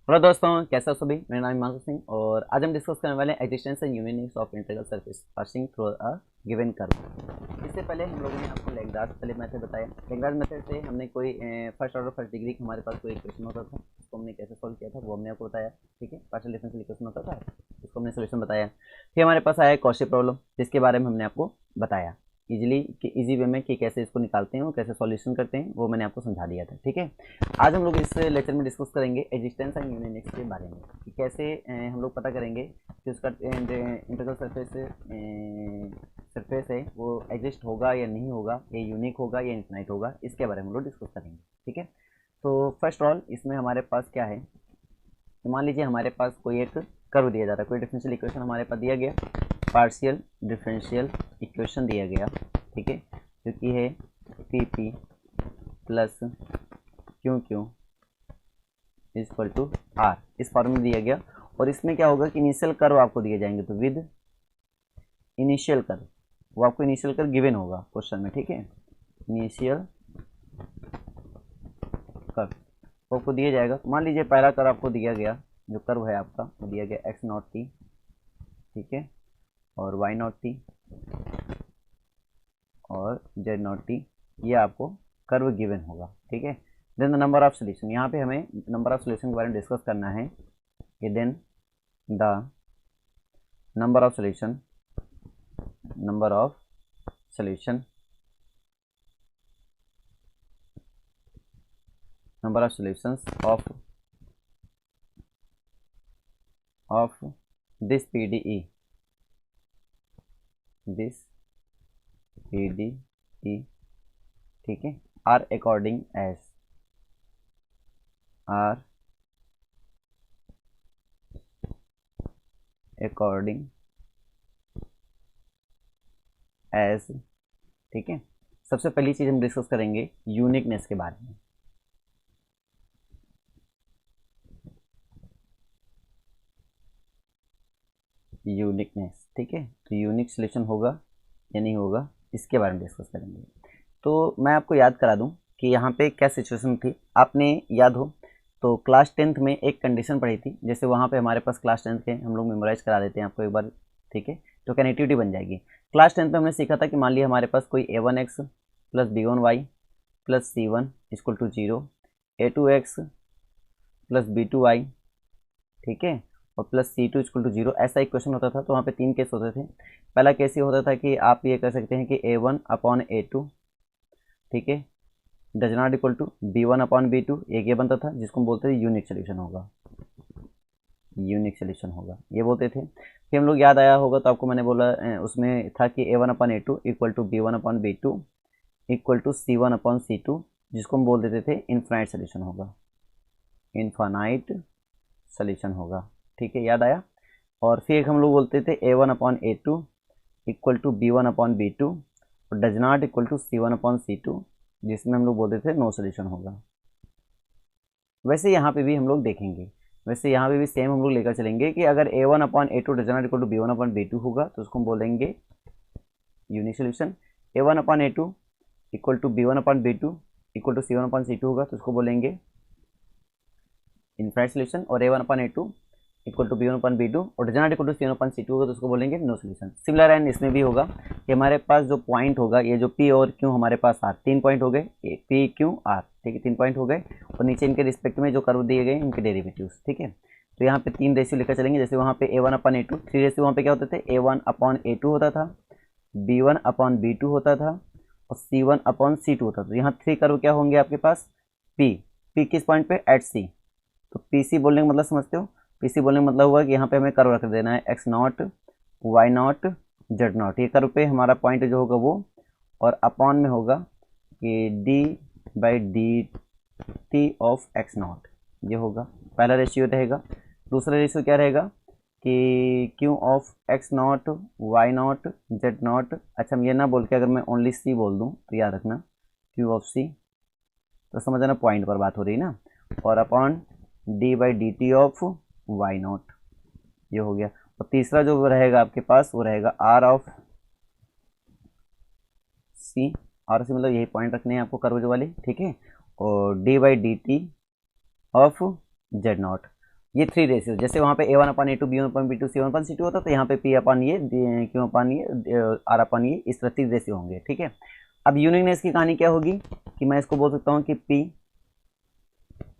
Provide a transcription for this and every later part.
Hello दोस्तों, कैसे हो सभी। मेरा नाम हिमांशु सिंह और आज हम डिस्कस करने वाले हैं existence and Unix of integral surface passing through a given curve. इससे पहले हम लोगों ने आपको लैग्रांज पहले मेथड बताया। लैग्रांज मेथड से हमने कोई फर्स्ट ऑर्डर फर्स्ट डिग्री हमारे पास कोई इक्वेशन होता था, उसको हमने कैसे सॉल्व किया था वो हमने आपको बताया। ठीक है, पार्शियल डिफरेंशियल इक्वेशन होता था, उसको हमने सोल्यूशन बताया। फिर हमारे पास आया कॉची प्रॉब्लम, जिसके बारे में हमने आपको बताया इजी वे में कि कैसे इसको निकालते हैं और कैसे सॉल्यूशन करते हैं, वो मैंने आपको समझा दिया था। ठीक है, आज हम लोग इस लेक्चर में डिस्कस करेंगे एग्जिस्टेंस एंड यूनिक्स के बारे में कि कैसे हम लोग पता करेंगे कि उसका इंटीग्रल सरफेस है वो एग्जिस्ट होगा या नहीं होगा, ये यूनिक होगा या इन्फिनाइट होगा, इसके बारे में हम लोग डिस्कस करेंगे। ठीक है, तो फर्स्ट ऑल इसमें हमारे पास क्या है, तो मान लीजिए हमारे पास कोई एक कर्व दिया जा रहा है, कोई डिफरेंशियल इक्वेशन हमारे पास दिया गया, पार्शियल डिफरेंशियल इक्वेशन दिया गया। ठीक है, जो कि है P P plus Q Q equal to R, इस फॉर्म में दिया गया। और इसमें क्या होगा कि इनिशियल कर्व आपको दिए जाएंगे, तो विद इनिशियल कर्व, वो आपको इनिशियल कर्व गिवन होगा क्वेश्चन में। ठीक है, इनिशियल कर्व वो आपको दिया जाएगा। तो मान लीजिए पहला कर्व आपको दिया गया, जो कर्व है आपका वो दिया गया एक्स नॉट टी, ठीक है, और वाई नॉट टी और जेड नॉट टी, ये आपको कर्व गिवन होगा। ठीक है, then the number of solution, यहाँ पे हमें नंबर ऑफ सोल्यूशन के बारे में डिस्कस करना है कि then the number of solution number of solution number of solutions of this PDE ठीक है, आर अकॉर्डिंग एज ठीक है, सबसे पहली चीज हम डिस्कस करेंगे यूनिकनेस के बारे में। यूनिकनेस, ठीक है, तो यूनिक सोल्यूशन होगा या नहीं होगा, इसके बारे में डिस्कस करेंगे। तो मैं आपको याद करा दूं कि यहाँ पे क्या सिचुएशन थी, आपने याद हो तो क्लास 10th में एक कंडीशन पढ़ी थी। जैसे वहाँ पे हमारे पास क्लास 10th के हम लोग मेमोराइज करा देते हैं आपको एक बार, ठीक है, तो कनेक्टिविटी बन जाएगी। क्लास 10th में हमने सीखा था कि मान लिया हमारे पास कोई a1x plus b1y plus c1 equal to 0, a2x plus b2y, ठीक है, और प्लस C2 इक्वल टू 0, ऐसा इक्वेशन होता था। तो वहाँ पे तीन केस होते थे। पहला केस ये होता था कि आप ये कर सकते हैं कि A1 अपॉन A2, ठीक है, does not equal to B1 upon B2, एक ये बनता था जिसको हम बोलते थे यूनिक सोल्यूशन होगा, ये बोलते थे। फिर हम लोग याद आया होगा तो आपको मैंने बोला उसमें था कि A1 upon A2 equal to B1 upon B2 equal to C1 upon C2, जिसको हम बोल देते थे इनफाइनाइट सोल्यूशन होगा। ठीक है, याद आया। और फिर हम लोग बोलते थे A1 upon A2 equal to B1 upon B2 और does not equal to C1 upon C2, जिसमें हम लोग बोलते थे नो सोल्यूशन होगा। वैसे यहाँ पे भी हम लोग देखेंगे, वैसे यहाँ पे भी सेम हम लोग लेकर चलेंगे कि अगर A1 upon A2 does not equal to B1 upon B2 होगा तो उसको हम बोलेंगे unique solution. A1 upon A2 equal to B1 upon B2 equal to C1 upon C2 होगा तो उसको बोलेंगे इनफाइनाइट सोल्यूशन। और A1 upon A2 equal to B1 upon B2 और does not equal to C1 upon C2 होगा तो उसको बोलेंगे नो सोल्यूशन। सिमिलर एंड इसमें भी होगा कि हमारे पास जो पॉइंट होगा, ये जो P और Q हमारे पास आर, तीन पॉइंट हो गए, P Q R, ठीक है, तीन पॉइंट हो गए। और नीचे इनके रिस्पेक्ट में जो कर्व दिए गए इनके डेरिवेटिव्स, ठीक है। तो यहाँ पे तीन रेशियो लेकर चलेंगे। जैसे वहाँ पे A1 upon A2, three ratio वहाँ पे क्या होते थे, A1 अपॉन A2 होता था, B1 अपॉन B2 होता था और C1 अपॉन C2 होता था। यहाँ थ्री कर्व क्या होंगे आपके पास, P किस पॉइंट पे, एट C। तो PC बोलने का मतलब समझते हो, PC बोलने का मतलब हुआ कि यहाँ पे हमें कर्व रख देना है x not y not z not, ये कर्व पे हमारा पॉइंट जो होगा वो, और अपॉन में होगा कि d by D T of x not, ये होगा पहला रेशियो रहेगा। दूसरा रेशियो क्या रहेगा कि q of x not y not z not. अच्छा, हम ये ना बोल के अगर मैं ओनली c बोल दूँ तो याद रखना q ऑफ c, तो समझ आना पॉइंट पर बात हो रही है ना, और upon D by D T of Y naught, ये हो गया। और तीसरा जो रहेगा आपके पास वो रहेगा आर ऑफ सी, आर से मतलब यही पॉइंट रखने हैं आपको कर्व वाले, ठीक है, और D by D T of Z not. ये 3 रेशियो, जैसे वहाँ पे A1/A2 B1/B2 C1/C2 होता, तो यहाँ पे P अपन ये Q अपन ये R अपन ये, इस तरह 3 रेशियो होंगे, ठीक है। अब यूनिकनेस की कहानी क्या होगी कि मैं इसको बोल सकता हूँ कि P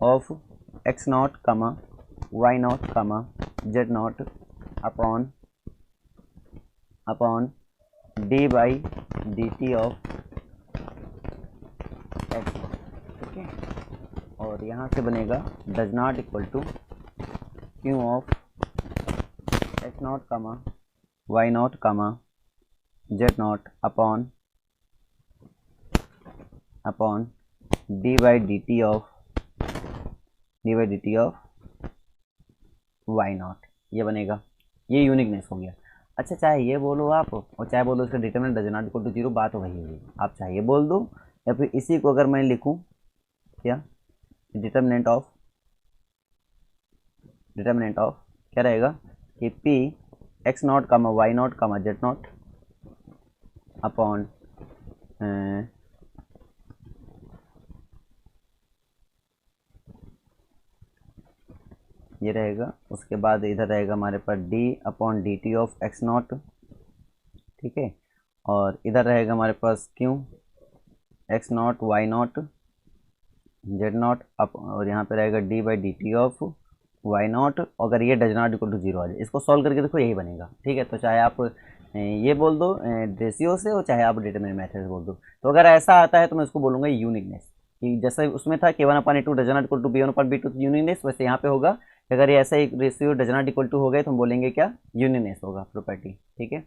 of X0, Y0, Z0 upon d/dt of X0, ठीक है। और यहाँ से बनेगा does not equal to Q of X0, Y0, Z0 upon d/dt of Y0, ये बनेगा। ये यूनिकनेस हो गया। अच्छा, चाहे ये बोलो आप और चाहे बोलो इसका determinant does not equal to 0, बात वही होगी। आप चाहे ये बोल दो या फिर इसी को अगर मैं लिखूं क्या, डिटरमिनेंट ऑफ क्या रहेगा कि P X0, Y0, Z0 upon ये रहेगा। उसके बाद इधर रहेगा हमारे पास d/dt ऑफ X0, ठीक है। और इधर रहेगा हमारे पास Q X0, Y0, Z0 up, और यहाँ पे रहेगा d/dt ऑफ Y0। अगर ये डज नॉट इक्वल टू 0 आ जाए, इसको सॉल्व करके देखो, यही बनेगा, ठीक है। तो चाहे आप ये बोल दो रेशियो से, और चाहे आप डिटरमिनेंट मेथड से बोल दो। तो अगर ऐसा आता है तो मैं इसको बोलूँगा यूनिकनेस, कि जैसे उसमें था K1/A2 does not equal to B1/B2 uniqueness, वैसे यहाँ पे होगा। अगर ये ऐसा एक ratio does not equal to हो गए तो हम बोलेंगे क्या, यूनिकनेस होगा, प्रॉपर्टी, ठीक है।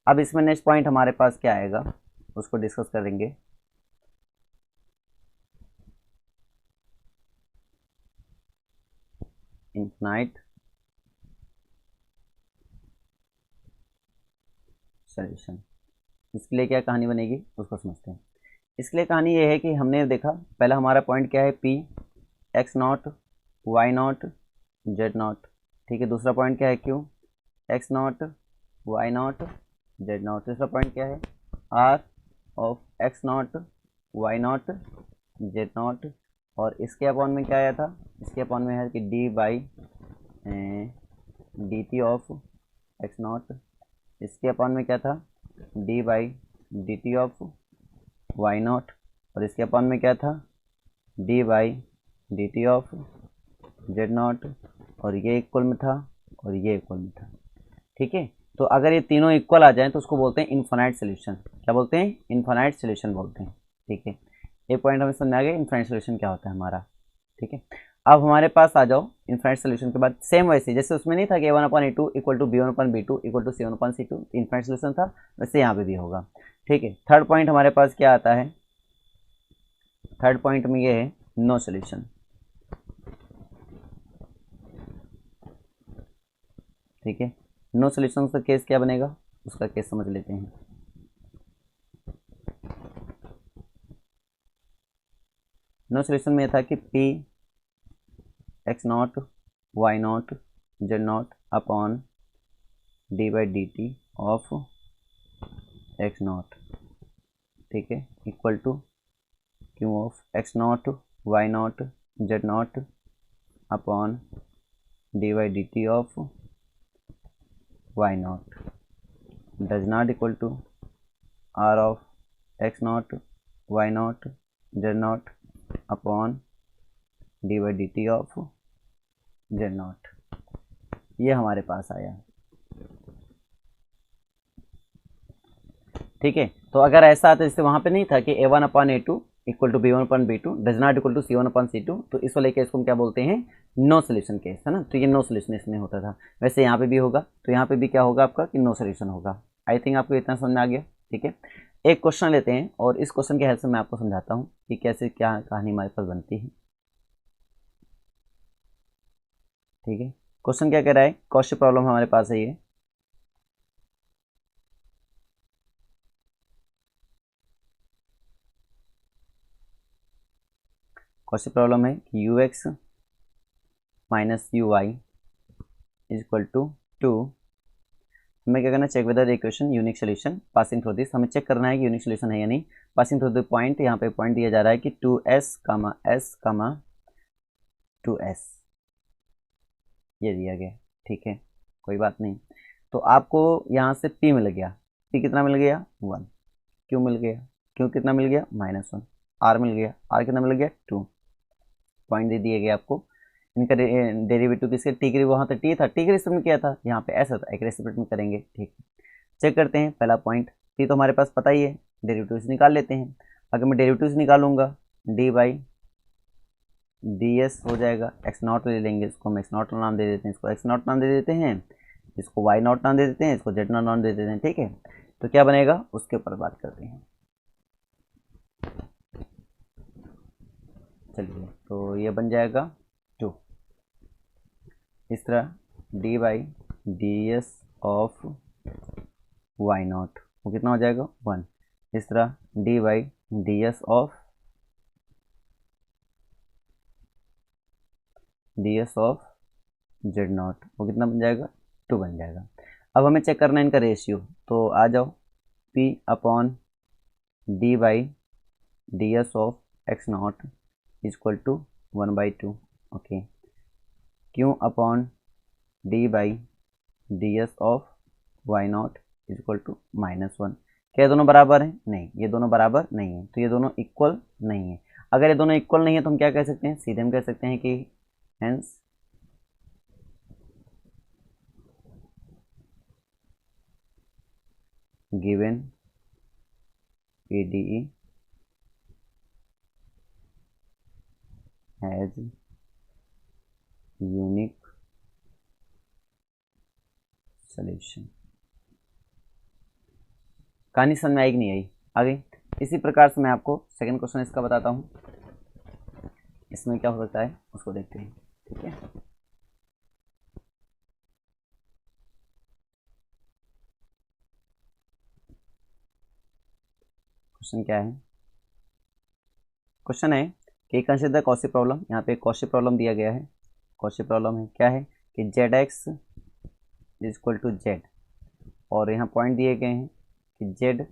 अब इसमें नेक्स्ट पॉइंट हमारे पास क्या आएगा, उसको डिस्कस करेंगे। इनफाइनाइट सॉल्यूशन, इसके लिए क्या कहानी बनेगी उसको समझते हैं। इसके लिए कहानी ये है कि हमने देखा पहला हमारा पॉइंट क्या है, P X0, Y0, Z0, ठीक है। दूसरा पॉइंट क्या है, Q X0, Y0, Z0। तीसरा पॉइंट क्या है, R of X0, Y0, Z0। और इसके अपॉन में क्या आया था, इसके अपॉन में है कि d/dt ऑफ X0। इसके अपॉन में क्या था, d/dt ऑफ Y0। और इसके अपॉन में क्या था, d/dt ऑफ Z0। और ये इक्वल में था और ये इक्वल में था, ठीक है। तो अगर ये तीनों इक्वल आ जाएं तो उसको बोलते हैं इनफाइनाइट सोल्यूशन। क्या बोलते हैं, इनफाइनाइट सोल्यूशन बोलते हैं, ठीक है। एक पॉइंट हमें समझ आ गया इनफाइनाइट सोल्यूशन क्या होता है हमारा, ठीक है। अब हमारे पास आ जाओ इनफाइनाइट सोल्यूशन के बाद, सेम वैसे जैसे उसमें नहीं था कि A1/A2 equal to B1/B2 equal to C1/C2 infinite solution था, वैसे यहाँ पे भी होगा, ठीक है। थर्ड पॉइंट हमारे पास क्या आता है, थर्ड पॉइंट में ये है नो सोल्यूशन, ठीक है। नो सोल्यूशन का केस क्या बनेगा, उसका केस समझ लेते हैं। नो सोल्यूशन में था कि P X0, Y0, Z0 upon d/dt of X0, ठीक है, equal to Q of X0, Y0, Z0 upon d/dt of Y0 does not equal to R of X0, Y0, Z0 upon d/dt of Z0। ये हमारे पास आया, ठीक है। तो अगर ऐसा आता जैसे वहाँ पे नहीं था कि A1/A2 equal to B1/B2 does not equal to C1/C2, तो इस वाले केस को हम क्या बोलते हैं, नो सोल्यूशन केस, है ना। तो ये नो सोल्यूशन इसमें होता था, वैसे यहाँ पे भी होगा। तो यहाँ पे भी क्या होगा आपका कि नो सोल्यूशन होगा। आई थिंक आपको इतना समझ में आ गया, ठीक है। एक क्वेश्चन लेते हैं और इस क्वेश्चन के हेल्प से मैं आपको समझाता हूँ कि कैसे क्या कहानी हमारे पास बनती है, ठीक है। क्वेश्चन क्या कह रहा है, कौशी प्रॉब्लम हमारे पास है ये। कौशी प्रॉब्लम है कि ux minus uy is equal to 2। हमें क्या करना है, check whether equation unique solution passing through this. हमें चेक करना है कि यूनिक सोल्यूशन है या नहीं। पासिंग थ्रू द पॉइंट, यहाँ पे पॉइंट दिया जा रहा है कि 2s, s, 2s, ये दिया गया, ठीक है, कोई बात नहीं। तो आपको यहाँ से P मिल गया, P कितना मिल गया 1, Q मिल गया, Q कितना मिल गया -1, R मिल गया, R कितना मिल गया 2, पॉइंट दे दिए गए आपको। इनका डेरिवेटिव किसके, टी के, वहाँ तो टी था, टी के रेस्पेक्ट में किया था, यहाँ पे ऐसा था, एक रेस्पेक्ट में करेंगे, ठीक। चेक करते हैं पहला पॉइंट, टी तो हमारे पास पता ही है, डेरिवेटिव से निकाल लेते हैं। अगर मैं डेरिवेटिव से निकालूंगा डी बाई डी एस हो जाएगा, एक्स नॉट ले लेंगे, इसको हम एक्स नॉट नाम दे देते हैं, इसको एक्स नॉट नाम दे देते हैं, इसको वाई नॉट नाम दे देते हैं, इसको जेड नॉट नाम दे देते हैं, ठीक है। तो क्या बनेगा उसके ऊपर बात करते हैं। चलिए, तो ये बन जाएगा 2, इस तरह D by D S of Y naught वो कितना हो जाएगा 1, इस तरह D by D S of Z naught वो कितना बन जाएगा 2 बन जाएगा। अब हमें चेक करना है इनका रेशियो, तो आ जाओ P upon D by D S of X naught equal to 1/2, okay. Q upon D by D S of Y naught equal to -1। क्या ये दोनों बराबर हैं? नहीं, ये दोनों बराबर नहीं है, तो ये दोनों इक्वल नहीं है। अगर ये दोनों इक्वल नहीं है तो हम क्या कह सकते हैं, सीधे हम कह सकते हैं कि hence given PDE has unique solution. कहानी समझ में आई कि नहीं आई? आ गई। इसी प्रकार से मैं आपको सेकंड क्वेश्चन इसका बताता हूँ, इसमें क्या हो सकता है उसको देखते हैं, ठीक है। क्वेश्चन क्या है? क्वेश्चन है कि कंसीडर कॉशी प्रॉब्लम। यहाँ पे कॉशी प्रॉब्लम दिया गया है, कॉशी प्रॉब्लम है क्या है कि Z X is equal to Z, और यहाँ पॉइंट दिए गए हैं कि Z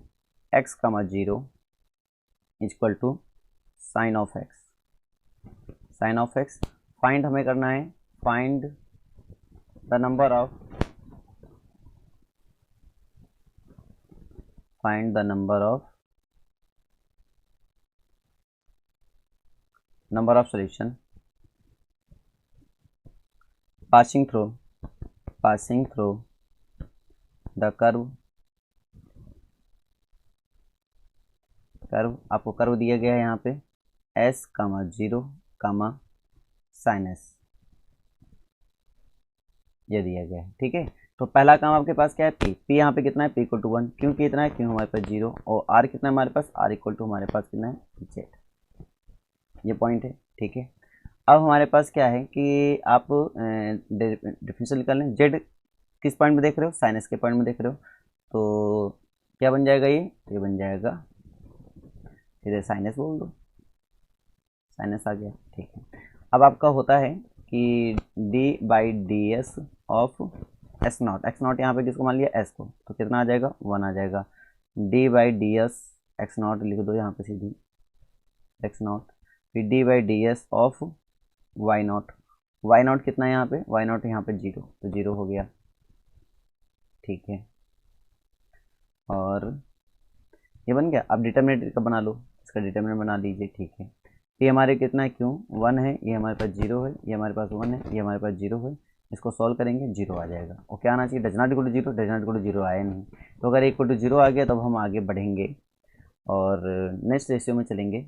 X comma 0 equal to sine of X. Sine of X find हमें करना है, find the number of solution passing through the curve आपको कर्व दिया गया है यहाँ पे s, 0, sin s, ये दिया गया है, ठीक है। तो पहला काम आपके पास क्या है, p यहाँ पे कितना है, p इक्वल टू 1, क्यों कितना है, क्यों हमारे पास 0, और r कितना है हमारे पास, r इक्वल टू हमारे पास कितना है z, ये पॉइंट है, ठीक है। अब हमारे पास क्या है कि आप डिफरेंशियल निकाल लें, जेड किस पॉइंट में देख रहे हो, साइन एस के पॉइंट में देख रहे हो, तो क्या बन जाएगा ये बन जाएगा, इधर साइन एस बोल दो, साइन एस आ गया, ठीक है। अब आपका होता है कि D by D S of X not यहाँ पे किसको मान लिया, एस को, तो कितना आ जाएगा 1 आ जाएगा। D by D S X naught लिख दो यहाँ पे सीधी, एक्स नॉट, फिर D by D S of Y naught कितना है यहाँ पे, वाई नॉट यहाँ पे 0, तो 0 हो गया, ठीक है। और ये बन गया। अब डिटर्मिनेंट का बना लो, इसका डिटर्मिनेंट बना लीजिए, ठीक है। ये हमारे कितना है, क्यों 1 है, ये हमारे पास 0 है, ये हमारे पास 1 है, ये हमारे पास 0 है, इसको सॉल्व करेंगे 0 आ जाएगा। और क्या आना चाहिए, does not equal to 0, does not equal to 0 आया नहीं, तो अगर इक्वल टू 0 आ गया तब हम आगे बढ़ेंगे और नेक्स्ट रेशियो में चलेंगे।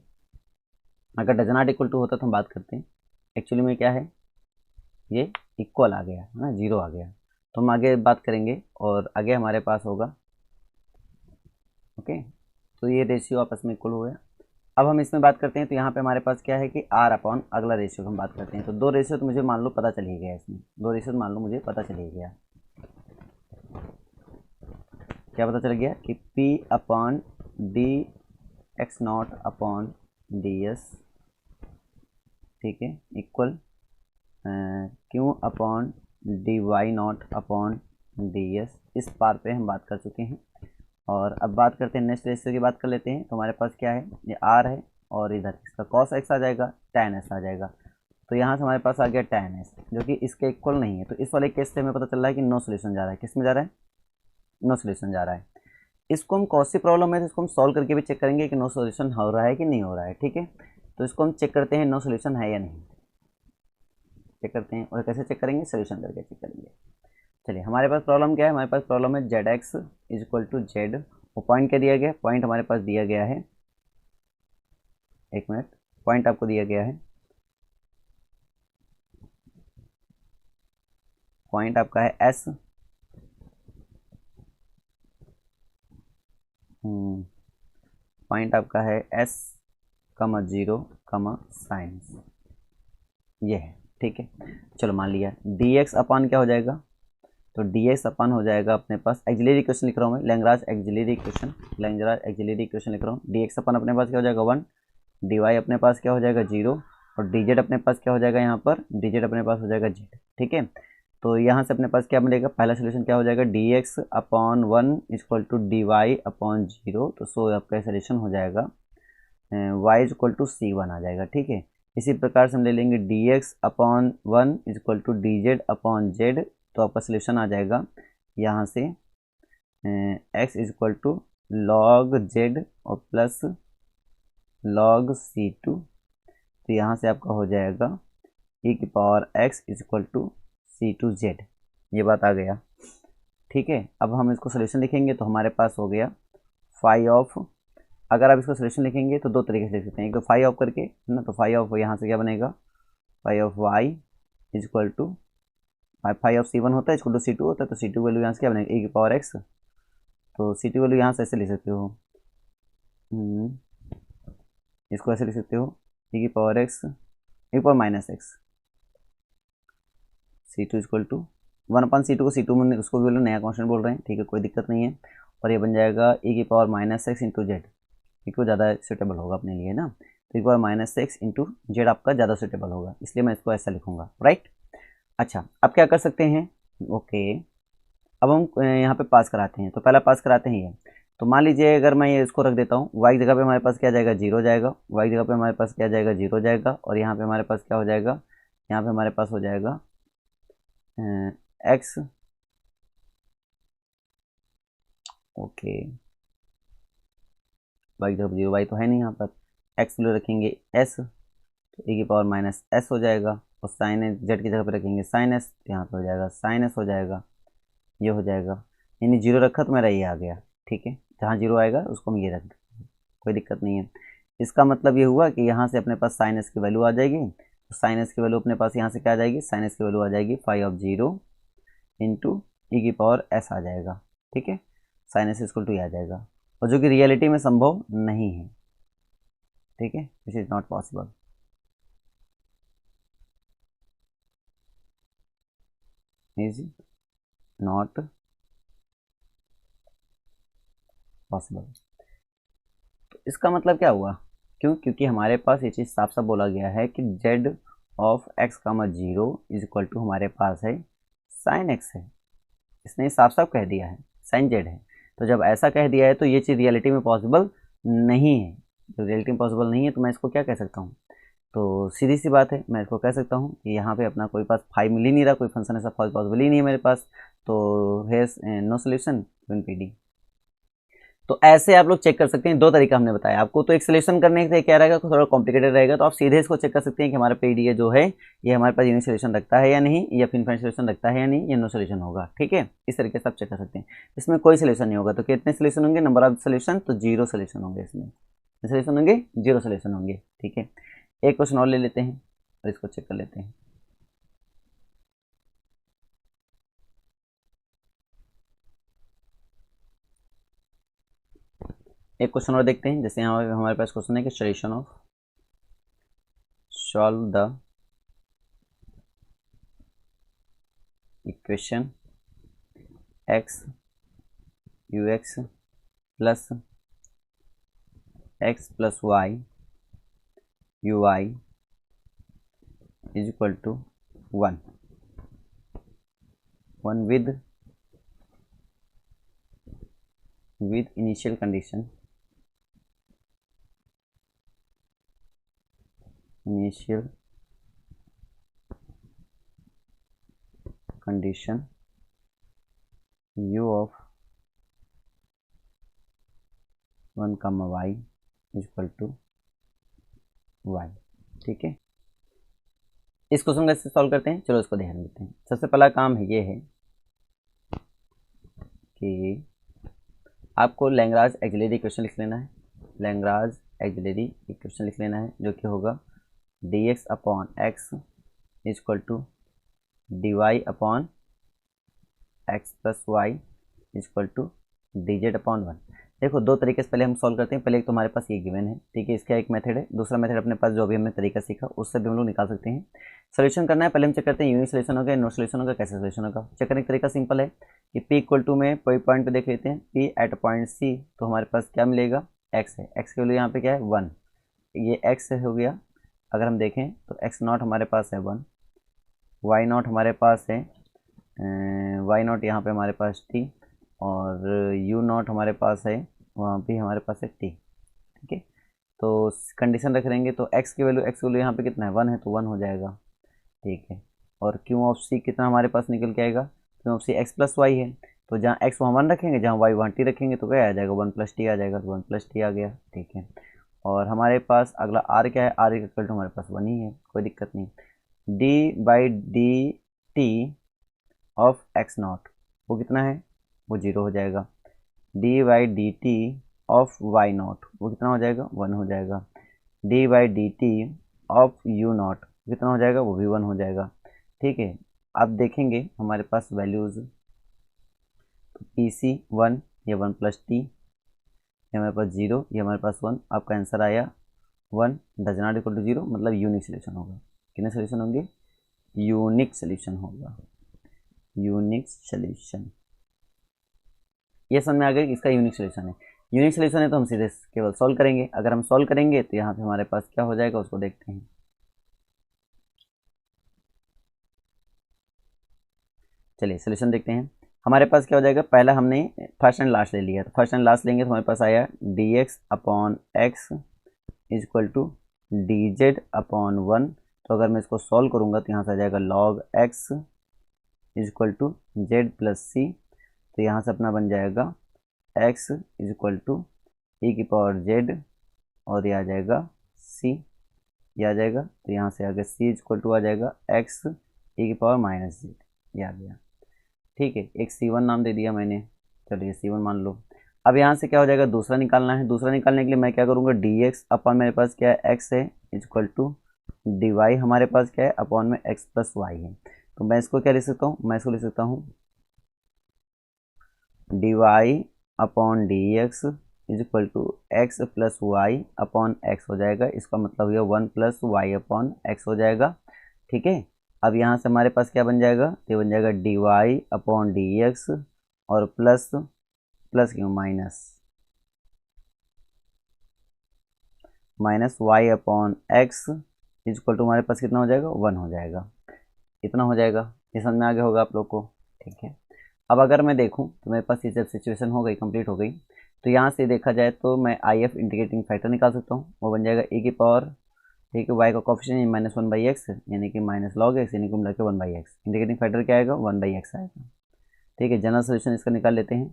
अगर डज नॉट इक्वल टू होता तो हम बात करते हैं, एक्चुअली में क्या है, ये इक्वल आ गया है ना, 0 आ गया, तो हम आगे बात करेंगे और आगे हमारे पास होगा, ओके। तो ये रेशियो आपस में इक्वल हो गया। अब हम इसमें बात करते हैं, तो यहाँ पे हमारे पास क्या है कि r अपॉन अगला रेशियो हम बात करते हैं, तो 2 रेशियो तो मुझे मान लो पता चल ही गया, इसमें 2 रेशियो मान लो मुझे पता चल ही गया। क्या पता चल गया कि p upon D X naught upon D S, ठीक है, equal Q upon D Y naught upon D S. इस पार पे हम बात कर चुके हैं, और अब बात करते हैं नेक्स्ट रेशियो की बात कर लेते हैं। तो हमारे पास क्या है, ये r है, और इधर इसका cos x आ जाएगा, tan s आ जाएगा। तो यहाँ से हमारे पास आ गया tan s जो कि इसके इक्वल नहीं है। तो इस वाले केस से हमें पता चल रहा है कि नो सोल्यूशन जा रहा है। किस में जा रहा है? नो सोल्यूशन जा रहा है। इसको हम कौन-सी प्रॉब्लम है तो इसको हम सॉल्व करके भी चेक करेंगे कि नो सोल्यूशन हो रहा है कि नहीं हो रहा है। ठीक है, तो इसको हम चेक करते हैं नो सोल्यूशन है या नहीं, चेक करते हैं। और कैसे चेक करेंगे? सोल्यूशन करके चेक करेंगे। चलिए, हमारे पास प्रॉब्लम क्या है? हमारे पास प्रॉब्लम है Z X is equal to Z. वो पॉइंट क्या दिया गया? पॉइंट हमारे पास दिया गया है, एक मिनट, पॉइंट आपको दिया गया है, पॉइंट आपका है एस, पॉइंट आपका है S comma zero comma science, ये है। ठीक है, चलो मान लिया डी एक्स अपन क्या हो जाएगा? तो डी एक्स अपन हो जाएगा अपने पास, एक्सिलरी इक्वेशन लिख रहा हूँ मैं, Lagrange axillary equation, Lagrange axillary equation लिख रहा हूँ। डी एक्स अपन अपने पास क्या हो जाएगा? 1, डी वाई अपने पास क्या हो जाएगा? 0, और डी जेड अपने पास क्या हो जाएगा? यहाँ पर डी जेड अपने पास हो जाएगा जेड। ठीक है, तो यहाँ से अपने पास क्या बनेगा? पहला सोल्यूशन क्या हो जाएगा? D X upon 1 equal to D Y upon 0। तो सो आपका सोल्यूशन हो जाएगा y is equal to C1 आ जाएगा। ठीक है, इसी प्रकार से हम ले लेंगे D X upon 1 is equal to D Z upon Z. तो आपका सोल्यूशन आ जाएगा यहाँ से x is equal to log Z और प्लस लॉग C2। तो यहाँ से आपका हो जाएगा e की power x is equal to C2z। ये बात आ गया। ठीक है, अब हम इसको सोल्यूशन लिखेंगे तो हमारे पास हो गया फाई ऑफ, अगर आप इसको सोल्यूशन लिखेंगे तो दो तरीके से लिख सकते हैं, एक तो फाई ऑफ करके, है ना। तो फाई ऑफ यहाँ से क्या बनेगा? Phi of Y is equal to phi of C1 होता है इक्वल टू C2 होता है। तो C2 वैल्यू यहाँ से क्या बनेगा? e की पावर x। तो C2 वैल्यू यहाँ से ऐसे लिख सकते हो, इसको ऐसे लिख सकते हो, e की पावर x, e की power minus x, C2 equal to 1/C2 को C2 में उसको भी नया कॉन्स्टेंट बोल रहे हैं। ठीक है, कोई दिक्कत नहीं है। और ये बन जाएगा e की power minus x into Z, क्योंकि वो ज़्यादा सूटेबल होगा अपने लिए ना। तो e की power minus x into Z आपका ज़्यादा सूटेबल होगा, इसलिए मैं इसको ऐसा लिखूंगा, राइट। अच्छा, अब क्या कर सकते हैं? ओके, अब हम यहाँ पे पास कराते हैं। तो पहला पास कराते हैं ये। तो मान लीजिए अगर मैं ये इसको रख देता हूँ, वाई जगह पे हमारे पास क्या जाएगा? 0 जाएगा, वाई जगह पे हमारे पास क्या जाएगा? 0 जाएगा, और यहाँ पे हमारे पास क्या हो जाएगा? यहाँ पे हमारे पास हो जाएगा एक्स, ओके, वाई जगह पे 0, वाई तो है नहीं यहाँ पर, एक्स वैल्यू रखेंगे एस, तो e की पावर माइनस एस हो जाएगा, और साइन एस जेड की जगह पे रखेंगे साइन एस, तो यहाँ पे हो जाएगा साइन एस हो जाएगा, ये हो जाएगा। यानी 0 रखा तो मेरा ये आ गया। ठीक है, जहाँ 0 आएगा उसको हम ये रख देंगे, कोई दिक्कत नहीं है। इसका मतलब ये हुआ कि यहाँ से अपने पास साइन एस की वैल्यू आ जाएगी। तो साइन एस की वैल्यू अपने पास यहाँ से क्या आ जाएगी? साइन एस की वैल्यू आ जाएगी फाई ऑफ 0 इंटू ई की पावर एस आ जाएगा। ठीक है, साइन एस इक्वल टू ये आ जाएगा, और जो कि रियलिटी में संभव नहीं है। ठीक है, this is not possible. Is not possible. तो इसका मतलब क्या हुआ? क्यों? क्योंकि हमारे पास ये चीज़ साफ साफ बोला गया है कि Z of X comma 0 is equal to हमारे पास है साइन एक्स है। इसने साफ साफ कह दिया है साइन जेड है। तो जब ऐसा कह दिया है तो ये चीज़ रियलिटी में पॉसिबल नहीं है। जो रियलिटी में पॉसिबल नहीं है तो मैं इसको क्या कह सकता हूँ? तो सीधी सी बात है, मैं इसको कह सकता हूँ कि यहाँ पे अपना कोई पास फाई मिल ही नहीं रहा, कोई फंक्शन ऐसा पॉसिबल ही नहीं है मेरे पास। तो है नो सोल्यूशन इन पीडी। तो ऐसे आप लोग चेक कर सकते हैं। दो तरीका हमने बताया आपको। तो एक सोल्यूशन करने से क्या रहेगा, थोड़ा कॉम्प्लिकेटेड रहेगा, तो आप सीधे इसको चेक कर सकते हैं कि हमारा पीडीए जो है ये हमारे पास यूनिक सोल्यूशन रखता है या नहीं, या फिर इनफाइनाइट सोल्यूशन रखता है या नहीं, ये नो सोल्यूशन होगा। ठीक है, इस तरीके से आप चेक कर सकते हैं। इसमें कोई सोल्यूशन नहीं होगा तो कितने सोल्यूशन होंगे? नंबर ऑफ सोल्यूशन, तो 0 सोल्यूशन होंगे। इसमें सोल्यूशन होंगे 0 सोल्यूशन होंगे। ठीक है, एक क्वेश्चन और ले लेते हैं और इसको चेक कर लेते हैं। एक क्वेश्चन और देखते हैं। जैसे यहाँ हमारे पास क्वेश्चन है कि solution of solve the equation X U X plus X plus Y U Y is equal to 1 with initial condition condition u of 1, y equal to y। ठीक है, इस क्वेश्चन कैसे सॉल्व करते हैं, चलो इसको ध्यान देते हैं। सबसे पहला काम ये है कि आपको लैग्रांज ऑक्सिलरी इक्वेशन लिख लेना है। लैग्रांज ऑक्सिलरी इक्वेशन लिख लेना है जो कि होगा dx upon x equal to dy upon x plus Y equal to dz upon 1। देखो दो तरीके से पहले हम सॉल्व करते हैं। पहले एक तो हमारे पास ये गिवन है, ठीक है, इसका एक मेथड है। दूसरा मेथड अपने पास जो अभी हमने तरीका सीखा उससे भी हम लोग निकाल सकते हैं। सोल्यूशन करना है, पहले हम चेक करते हैं यूनिक सोल्यूशन होगा, नो सोल्यूशन होगा, कैसे सोल्यूशन होगा। चेक करने का तरीका सिंपल है कि p इक्वल टू में कोई पॉइंट पे देख लेते हैं, p एट पॉइंट c, तो हमारे पास क्या मिलेगा, x है। x के वैल्यू यहाँ पे क्या है 1, ये x हो गया। अगर हम देखें तो x नॉट हमारे पास है 1, y नॉट हमारे पास है y नॉट यहाँ पे हमारे पास t, और u नॉट हमारे पास है, वहाँ भी हमारे पास है t। ठीक है, तो कंडीशन रख रहेंगे तो x की वैल्यू यहाँ पे कितना है 1 है, तो 1 हो जाएगा। ठीक है, और q ऑफ c कितना हमारे पास निकल के आएगा, q of c x plus Y है, तो जहाँ x वहाँ 1 रखेंगे, जहाँ y वहाँ t रखेंगे, तो क्या आ जाएगा 1 प्लस टी आ जाएगा, तो 1 प्लस टी आ गया। ठीक है, और हमारे पास अगला r क्या है, r इक्वल टू हमारे पास 1 ही है, कोई दिक्कत नहीं। d by D T of x not वो कितना है, वो 0 हो जाएगा। d by D T of y not वो कितना हो जाएगा, 1 हो जाएगा। d by D T of u not कितना हो जाएगा, वो भी 1 हो जाएगा। ठीक है, अब देखेंगे हमारे पास वैल्यूज़, तो पी सी 1, ये 1 प्लस टी, ये हमारे पास 0, ये हमारे पास 1। आपका आंसर आया 1 डज नॉट इक्वल टू 0, मतलब यूनिक सोल्यूशन होगा। कितने सोल्यूशन होंगे, यूनिक सोल्यूशन होगा, यूनिक सोल्यूशन। ये समझ में आ गया कि इसका यूनिक सोल्यूशन है। यूनिक सोल्यूशन है तो हम सीधे केवल सॉल्व करेंगे। अगर हम सॉल्व करेंगे तो यहाँ पे हमारे पास क्या हो जाएगा, उसको देखते हैं। चलिए सोल्यूशन देखते हैं। हमारे पास क्या हो जाएगा, पहला हमने फर्स्ट एंड लास्ट ले लिया, तो फर्स्ट एंड लास्ट लेंगे तो हमारे पास आया dx upon X equal to dz upon 1। तो अगर मैं इसको सॉल्व करूँगा तो यहाँ से आ जाएगा log x equal to Z plus C, तो यहाँ से अपना बन जाएगा x इक्वल टू ई की पावर जेड, और ये आ जाएगा c, ये आ जाएगा, तो यहाँ से आगे c इक्वल टू आ जाएगा x ई की पावर माइनस जेड, ये आ गया। ठीक है, एक c1 नाम दे दिया मैंने, चलिए c1 मान लो। अब यहाँ से क्या हो जाएगा, दूसरा निकालना है। दूसरा निकालने के लिए मैं क्या करूँगा, dx अपॉन मेरे पास क्या है x है इक्वल टू dy हमारे पास क्या है अपॉन में x प्लस वाई है। तो मैं इसको क्या लिख सकता हूँ, मैं इसको लिख सकता हूँ dy upon D X is equal to X plus Y upon X हो जाएगा। इसका मतलब ये 1 प्लस वाई अपॉन एक्स हो जाएगा। ठीक है, अब यहाँ से हमारे पास क्या बन जाएगा, ये बन जाएगा D Y upon D X और प्लस प्लस क्यों minus Y upon X equal to हमारे पास कितना हो जाएगा, 1 हो जाएगा। इतना हो जाएगा, ये समझ में आ गया होगा आप लोग को। ठीक है, अब अगर मैं देखूं तो मेरे पास ये जब सिचुएशन हो गई, कंप्लीट हो गई, तो यहाँ से देखा जाए तो मैं आई एफ इंटीग्रेटिंग फैक्टर निकाल सकता हूँ। वो बन जाएगा ए की पावर, ठीक है, वाई का कॉफिशिएंट -1/x यानी कि माइनस लॉग एक्स यानी कि मिला के 1/x। इंटीग्रेटिंग फैक्टर क्या आएगा, 1/x आएगा। ठीक है, जनरल सोल्यूशन इसका निकाल लेते हैं।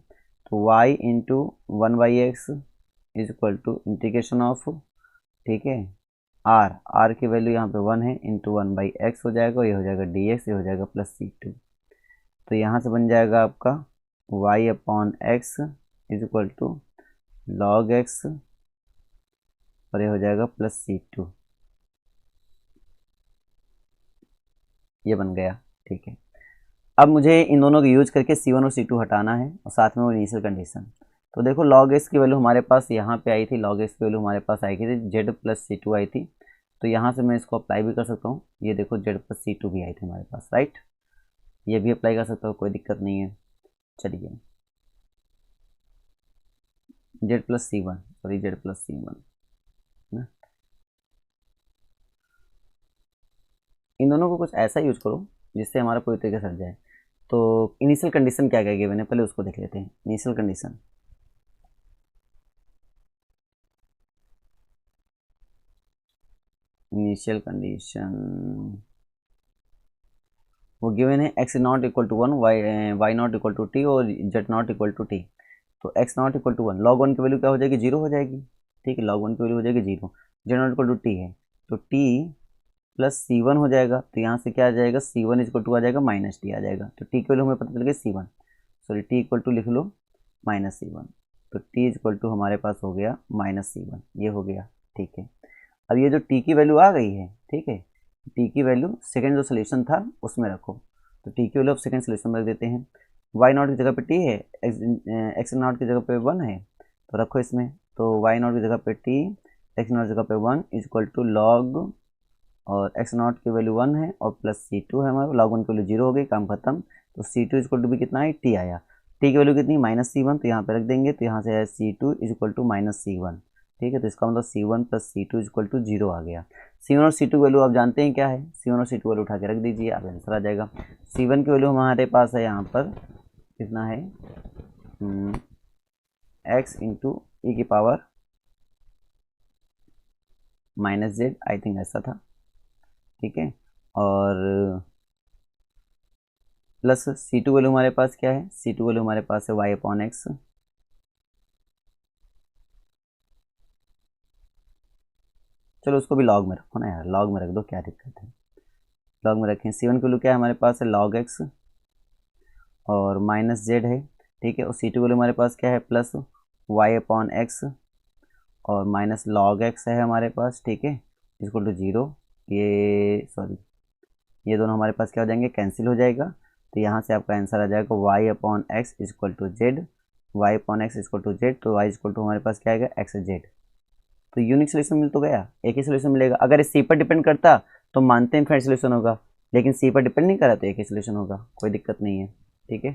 तो y into 1/x is equal to integration of, ठीक है, r की वैल्यू यहाँ पे 1 है, इंटू 1/x हो जाएगा, ये हो जाएगा dx, ये हो जाएगा प्लस c2। तो यहाँ से बन जाएगा आपका y upon X is equal to log X, और ये हो जाएगा प्लस c2, ये बन गया। ठीक है, अब मुझे इन दोनों को यूज करके c1 और c2 हटाना है, और साथ में वो इनिशियल कंडीशन। तो देखो log x की वैल्यू हमारे पास यहाँ पे आई थी, log x की वैल्यू हमारे पास आई थी z प्लस c2 आई थी। तो यहाँ से मैं इसको अप्लाई भी कर सकता हूँ, ये देखो z प्लस c2 भी आई थी हमारे पास, राइट, ये भी अप्लाई कर सकता हूँ, कोई दिक्कत नहीं है। चलिए z plus c1, sorry z plus c1 ना, इन दोनों को कुछ ऐसा यूज करो जिससे हमारा पूरी तरीके से हट जाए। तो इनिशियल कंडीशन क्या क्या गिवन है, पहले उसको देख लेते हैं। इनिशियल कंडीशन, इनिशियल कंडीशन वो गिवन है x naught equal to 1, y naught equal to T और z naught equal to T. तो x naught equal to 1, log 1 की वैल्यू क्या हो जाएगी, 0 हो जाएगी। ठीक है, log 1 की वैल्यू हो जाएगी 0। z naught equal to T है तो t प्लस C1 हो जाएगा। तो यहाँ से क्या आ जाएगा, C1 इक्वल टू आ जाएगा माइनस टी आ जाएगा। तो t की वैल्यू हमें पता चल गई C1, sorry t equal to लिख लो माइनस C1। तो t इक्वल टू हमारे पास हो गया माइनस C1, ये हो गया। ठीक है, अब ये जो t की वैल्यू आ गई है, ठीक है, t की वैल्यू सेकंड जो सोल्यूशन था उसमें रखो। तो t की वैल्यू अब सेकंड सोल्यूशन में रख देते हैं। y नॉट की जगह पे t है, x नॉट की जगह पे 1 है तो रखो इसमें। तो y नॉट की जगह पे t, x नॉट की जगह पे 1 इक्वल टू log, और x नॉट की वैल्यू 1 है और प्लस C2 है हमारा, log 1 की वैल्यू 0 हो गई, काम खत्म। तो C2 इक्वल टू भी कितना है, t आया। t की वैल्यू कितनी, माइनस C1, तो यहाँ पे रख देंगे। तो यहाँ से आया C2 equal to minus C1। ठीक है, तो इसका मतलब C1 plus C2 equal to 0 आ गया। C1 और C2 वैल्यू आप जानते हैं क्या है, C1 और C2 वैल्यू उठा के रख दीजिए, आप आंसर आ जाएगा। C1 की वैल्यू हमारे पास है यहाँ पर कितना है, x इंटू ई की power minus Z, I think ऐसा था। ठीक है, और प्लस C2 वैल्यू हमारे पास क्या है, C2 वैल्यू हमारे पास है y अपॉन एक्स। चलो उसको भी लॉग में रखो ना यार, लॉग में रख दो, क्या दिक्कत है, लॉग में रखें। C1 की वैल्यू क्या है हमारे पास है log x और माइनस जेड है। ठीक है, और C2 वैल्यू हमारे पास क्या है, प्लस y अपॉन एक्स और माइनस log x है हमारे पास। ठीक है, इक्वल टू 0। ये सॉरी, ये दोनों हमारे पास क्या हो जाएंगे, कैंसिल हो जाएगा। तो यहाँ से आपका आंसर आ जाएगा y upon X equal to Z, Y upon X equal to Z. तो y इक्वल टू हमारे पास क्या आएगा, एक्स जेड। तो यूनिक सोल्यूशन मिल तो गया, एक ही सोल्यूशन मिलेगा। अगर इस सी पर डिपेंड करता तो मानते हैं फ्रेंड सोल्यूशन होगा, लेकिन सी पर डिपेंड नहीं करा तो एक ही सोल्यूशन होगा, कोई दिक्कत नहीं है। ठीक है।